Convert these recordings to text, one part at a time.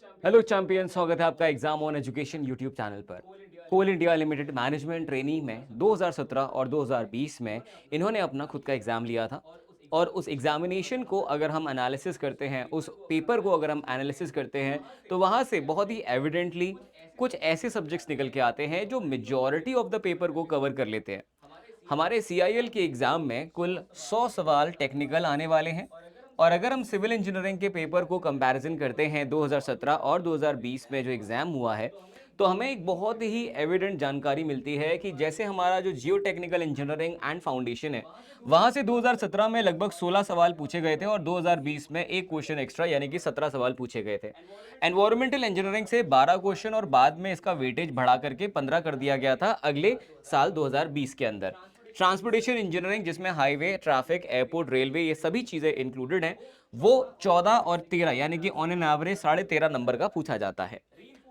Hello champion, स्वागत है आपका exam on education YouTube channel पर। कोल इंडिया लिमिटेड मैनेजमेंट ट्रेनी में 2017 और 2020 में इन्होंने अपना खुद का एग्ज़ाम लिया था। और उस एग्जामिनेशन को अगर हम एनालिसिस करते हैं, उस पेपर को अगर हम एनालिसिस करते हैं, तो वहाँ से बहुत ही एविडेंटली कुछ ऐसे सब्जेक्ट्स निकल के आते हैं जो मेजॉरिटी ऑफ द पेपर को कवर कर लेते हैं। हमारे सीआईएल के एग्ज़ाम में कुल 100 सवाल टेक्निकल आने वाले हैं। और अगर हम सिविल इंजीनियरिंग के पेपर को कंपैरिजन करते हैं 2017 और 2020 में जो एग्ज़ाम हुआ है, तो हमें एक बहुत ही एविडेंट जानकारी मिलती है कि जैसे हमारा जो जियो टेक्निकल इंजीनियरिंग एंड फाउंडेशन है, वहाँ से 2017 में लगभग 16 सवाल पूछे गए थे और 2020 में एक क्वेश्चन एक्स्ट्रा यानी कि 17 सवाल पूछे गए थे। एनवायरमेंटल इंजीनियरिंग से 12 क्वेश्चन और बाद में इसका वेटेज बढ़ा करके 15 कर दिया गया था अगले साल 2020 के अंदर। ट्रांसपोर्टेशन इंजीनियरिंग, जिसमें हाईवे, ट्रैफिक, एयरपोर्ट, रेलवे, ये सभी चीज़ें इंक्लूडेड हैं, वो 14 और 13 यानी कि ऑन एन एवरेज 13.5 नंबर का पूछा जाता है।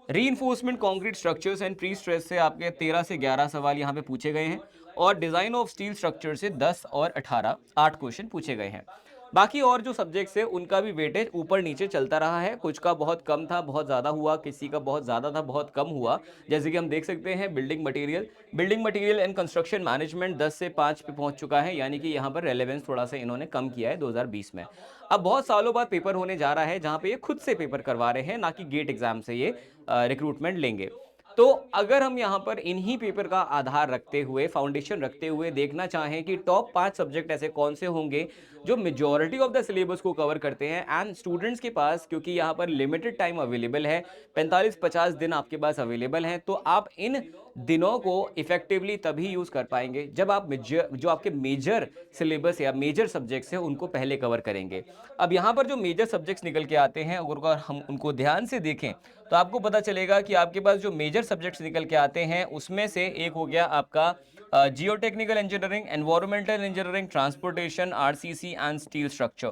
Reinforcement concrete structures and pre stress से आपके 13 से 11 सवाल यहाँ पे पूछे गए हैं। और डिजाइन ऑफ स्टील स्ट्रक्चर से 10 और 18 8 क्वेश्चन पूछे गए हैं। बाकी और जो सब्जेक्ट्स है उनका भी वेटेज ऊपर नीचे चलता रहा है, कुछ का बहुत कम था, बहुत ज़्यादा हुआ, किसी का बहुत ज़्यादा था, बहुत कम हुआ। जैसे कि हम देख सकते हैं building material and construction management 10 से 5 पे पहुंच चुका है, यानी कि यहाँ पर रेलेवेंस थोड़ा सा इन्होंने कम किया है 2020 में। अब बहुत सालों बाद पेपर होने जा रहा है जहाँ पे ये खुद से पेपर करवा रहे हैं, ना कि गेट एग्जाम से ये रिक्रूटमेंट लेंगे। तो अगर हम यहाँ पर इन्हीं पेपर का आधार रखते हुए, फाउंडेशन रखते हुए देखना चाहें कि टॉप 5 सब्जेक्ट ऐसे कौन से होंगे जो मेजॉरिटी ऑफ द सिलेबस को कवर करते हैं, एंड स्टूडेंट्स के पास क्योंकि यहाँ पर लिमिटेड टाइम अवेलेबल है, 45-50 दिन आपके पास अवेलेबल हैं, तो आप इन दिनों को इफेक्टिवली तभी यूज कर पाएंगे जब आप जो आपके मेजर सिलेबस या मेजर सब्जेक्ट्स हैं उनको पहले कवर करेंगे। अब यहाँ पर जो मेजर सब्जेक्ट्स निकल के आते हैं, अगर हम उनको ध्यान से देखें, तो आपको पता चलेगा कि आपके पास जो मेजर सब्जेक्ट्स निकल के आते हैं उसमें से एक हो गया आपका जियो technical engineering, environmental engineering, transportation, RCC and steel structure.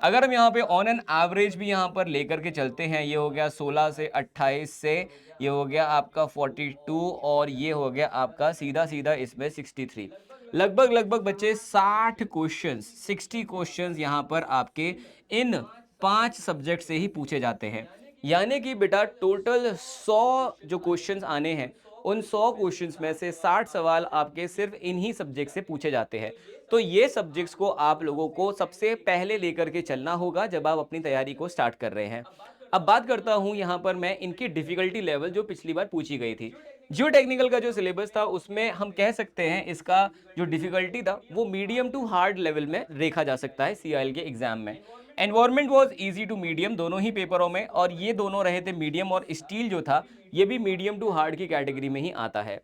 अगर हम यहाँ पे ऑन एन एवरेज भी यहाँ पर लेकर के चलते हैं, ये हो गया 16 से 28 से, ये हो गया आपका 42, और ये हो गया आपका सीधा सीधा इसमें 63। लगभग लगभग बच्चे 60 क्वेश्चंस, 60 क्वेश्चंस यहाँ पर आपके इन 5 सब्जेक्ट से ही पूछे जाते हैं। यानी कि बेटा टोटल 100 जो क्वेश्चंस आने हैं, उन 100 क्वेश्चंस में से 60 सवाल आपके सिर्फ इन्हीं सब्जेक्ट से पूछे जाते हैं। तो ये सब्जेक्ट्स को आप लोगों को सबसे पहले लेकर के चलना होगा जब आप अपनी तैयारी को स्टार्ट कर रहे हैं। अब बात करता हूं यहां पर मैं इनकी डिफिकल्टी लेवल जो पिछली बार पूछी गई थी। जियो टेक्निकल का जो सिलेबस था उसमें हम कह सकते हैं इसका जो डिफिकल्टी था वो मीडियम टू हार्ड लेवल में देखा जा सकता है सीआईएल के एग्जाम में। Environment was easy to medium दोनों ही पेपरों में, और ये दोनों रहे थे मीडियम, और स्टील जो था ये भी मीडियम टू हार्ड की कैटेगरी में ही आता है।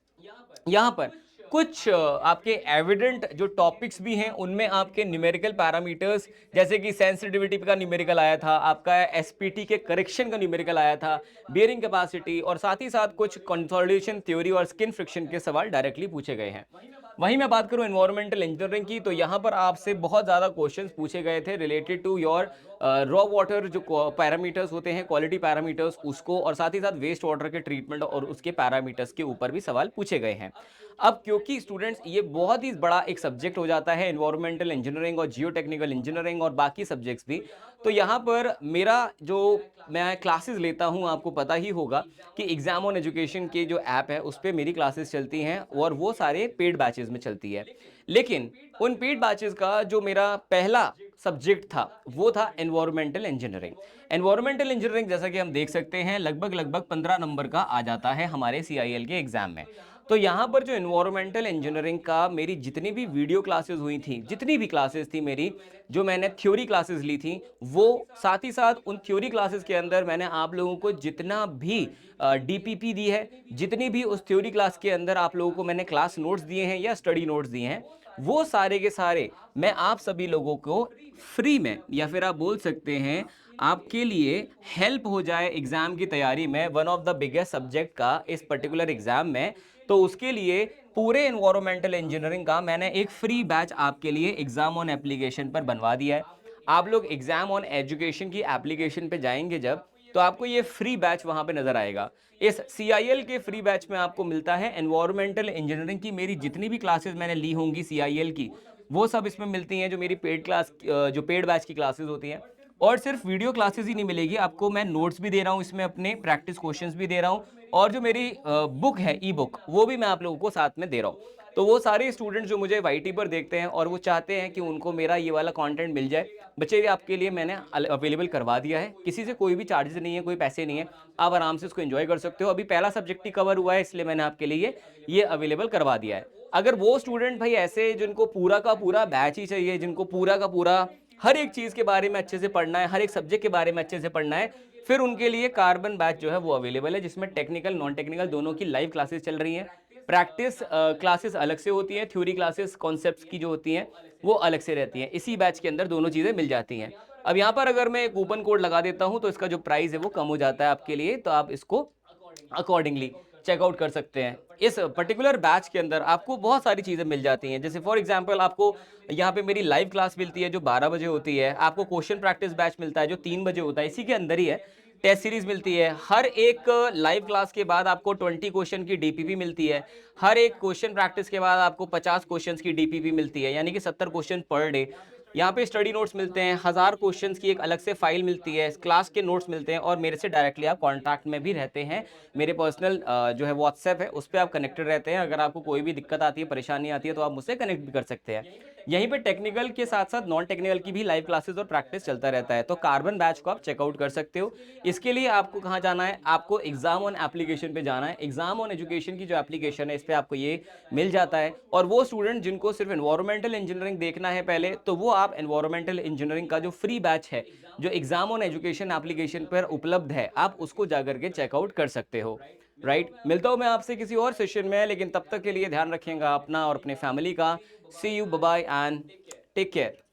यहाँ पर कुछ आपके एविडेंट जो टॉपिक्स भी हैं उनमें आपके न्यूमेरिकल पैरामीटर्स, जैसे कि सेंसिटिविटी का न्यूमेरिकल आया था, आपका एसपीटी के करेक्शन का न्यूमेरिकल आया था, बियरिंग कैपेसिटी, और साथ ही साथ कुछ कंसोलिडेशन थ्योरी और स्किन फ्रिक्शन के सवाल डायरेक्टली पूछे गए हैं। वहीं मैं बात करूं एनवायरमेंटल इंजीनियरिंग की, तो यहाँ पर आपसे बहुत ज़्यादा क्वेश्चंस पूछे गए थे related to your raw water जो पैरामीटर्स होते हैं, क्वालिटी पैरामीटर्स उसको, और साथ ही साथ वेस्ट वाटर के ट्रीटमेंट और उसके पैरामीटर्स के ऊपर भी सवाल पूछे गए हैं। अब क्योंकि स्टूडेंट्स ये बहुत ही बड़ा एक सब्जेक्ट हो जाता है एनवायरमेंटल इंजीनियरिंग और जियो टेक्निकल इंजीनियरिंग और बाकी सब्जेक्ट्स भी, तो यहाँ पर मेरा जो मैं क्लासेस लेता हूँ, आपको पता ही होगा कि एग्जाम ऑन एजुकेशन के जो ऐप है उस पर मेरी क्लासेस चलती हैं और वो सारे पेड बैचेस में चलती है। लेकिन उन पेड बैचेस का जो मेरा पहला सब्जेक्ट था वो था एनवायरमेंटल इंजीनियरिंग। एनवायरमेंटल इंजीनियरिंग जैसा कि हम देख सकते हैं लगभग लगभग 15 नंबर का आ जाता है हमारे सीआईएल के एग्जाम में। तो यहाँ पर जो एनवायरमेंटल इंजीनियरिंग का मेरी जितनी भी वीडियो क्लासेस हुई थी, जितनी भी क्लासेस थी मेरी, जो मैंने थ्योरी क्लासेस ली थी, वो साथ ही साथ उन थ्योरी क्लासेस के अंदर मैंने आप लोगों को जितना भी डीपीपी दी है, जितनी भी उस थ्योरी क्लास के अंदर आप लोगों को मैंने क्लास नोट्स दिए हैं या स्टडी नोट्स दिए हैं, वो सारे के सारे मैं आप सभी लोगों को फ्री में, या फिर आप बोल सकते हैं आपके लिए हेल्प हो जाए एग्जाम की तैयारी में, one of the biggest subject का इस पर्टिकुलर एग्जाम में, तो उसके लिए पूरे एनवायरमेंटल इंजीनियरिंग का मैंने एक फ्री बैच आपके लिए एग्जाम ऑन एप्लीकेशन पर बनवा दिया है। आप लोग एग्जाम ऑन एजुकेशन की एप्लीकेशन पे जाएंगे जब, तो आपको ये फ्री बैच वहां पे नजर आएगा। इस सीआईएल के फ्री बैच में आपको मिलता है एनवायरमेंटल इंजीनियरिंग की मेरी जितनी भी क्लासेस मैंने ली होंगी सीआईएल की, वो सब इसमें मिलती हैं। जो मेरी पेड क्लास जो पेड बैच की क्लासेस होती हैं और सिर्फ वीडियो क्लासेस ही नहीं मिलेगी आपको, मैं नोट्स भी दे रहा हूँ इसमें, अपने प्रैक्टिस क्वेश्चंस भी दे रहा हूँ, और जो मेरी बुक है ई बुक, वो भी मैं आप लोगों को साथ में दे रहा हूँ। तो वो सारे स्टूडेंट्स जो मुझे वाईटी पर देखते हैं और वो चाहते हैं कि उनको मेरा ये वाला कंटेंट मिल जाए, बच्चे भी आपके लिए मैंने अवेलेबल करवा दिया है। किसी से कोई भी चार्जेस नहीं है, कोई पैसे नहीं है, आप आराम से उसको एंजॉय कर सकते हो। अभी पहला सब्जेक्ट ही कवर हुआ है, इसलिए मैंने आपके लिए ये अवेलेबल करवा दिया है। अगर वो स्टूडेंट भाई ऐसे जिनको पूरा का पूरा बैच ही चाहिए, जिनको पूरा का पूरा हर एक चीज़ के बारे में अच्छे से पढ़ना है, हर एक सब्जेक्ट के बारे में अच्छे से पढ़ना है, फिर उनके लिए कार्बन बैच जो है वो अवेलेबल है, जिसमें टेक्निकल, नॉन टेक्निकल दोनों की लाइव क्लासेस चल रही हैं। प्रैक्टिस क्लासेस अलग से होती हैं, थ्योरी क्लासेस कॉन्सेप्ट्स की जो होती हैं, वो अलग से रहती हैं। इसी बैच के अंदर दोनों चीज़ें मिल जाती हैं। अब यहाँ पर अगर मैं कूपन कोड लगा देता हूँ, तो इसका जो प्राइस है वो कम हो जाता है आपके लिए, तो आप इसको अकॉर्डिंगली चेकआउट कर सकते हैं। इस पर्टिकुलर बैच के अंदर आपको बहुत सारी चीज़ें मिल जाती हैं। जैसे फॉर एग्ज़ाम्पल आपको यहाँ पे मेरी लाइव क्लास मिलती है जो 12 बजे होती है। आपको क्वेश्चन प्रैक्टिस बैच मिलता है जो 3 बजे होता है, इसी के अंदर ही है। टेस्ट सीरीज़ मिलती है। हर एक लाइव क्लास के बाद आपको 20 क्वेश्चन की डीपीपी मिलती है। हर एक क्वेश्चन प्रैक्टिस के बाद आपको 50 क्वेश्चंस की डीपीपी मिलती है, यानी कि 70 क्वेश्चन पर डे। यहाँ पे स्टडी नोट्स मिलते हैं, 1000 क्वेश्चंस की एक अलग से फाइल मिलती है, क्लास के नोट्स मिलते हैं, और मेरे से डायरेक्टली आप कॉन्टैक्ट में भी रहते हैं। मेरे पर्सनल जो है व्हाट्सएप है, उस पे आप कनेक्टेड रहते हैं। अगर आपको कोई भी दिक्कत आती है, परेशानी आती है, तो आप मुझसे कनेक्ट भी कर सकते हैं। यहीं पे टेक्निकल के साथ-साथ नॉन टेक्निकल की भी लाइव क्लासेस और प्रैक्टिस चलता रहता है। तो कार्बन बैच को आप चेकआउट कर सकते हो। इसके लिए आपको कहाँ जाना है? आपको एग्ज़ाम ऑन एप्लीकेशन पे जाना है। एग्ज़ाम ऑन एजुकेशन की जो एप्लीकेशन है, इस पे आपको ये मिल जाता है। और वो स्टूडेंट जिनको सिर्फ एनवायरमेंटल इंजीनियरिंग देखना है पहले, तो वो आप एनवायरमेंटल इंजीनियरिंग का जो फ्री बैच है, जो एग्ज़ाम ऑन एजुकेशन एप्लीकेशन पर उपलब्ध है, आप उसको जाकर के चेकआउट कर सकते हो। राइट? मिलता हूँ मैं आपसे किसी और सेशन में, लेकिन तब तक के लिए ध्यान रखिएगा अपना और अपने फैमिली का। See you, bye bye and take care.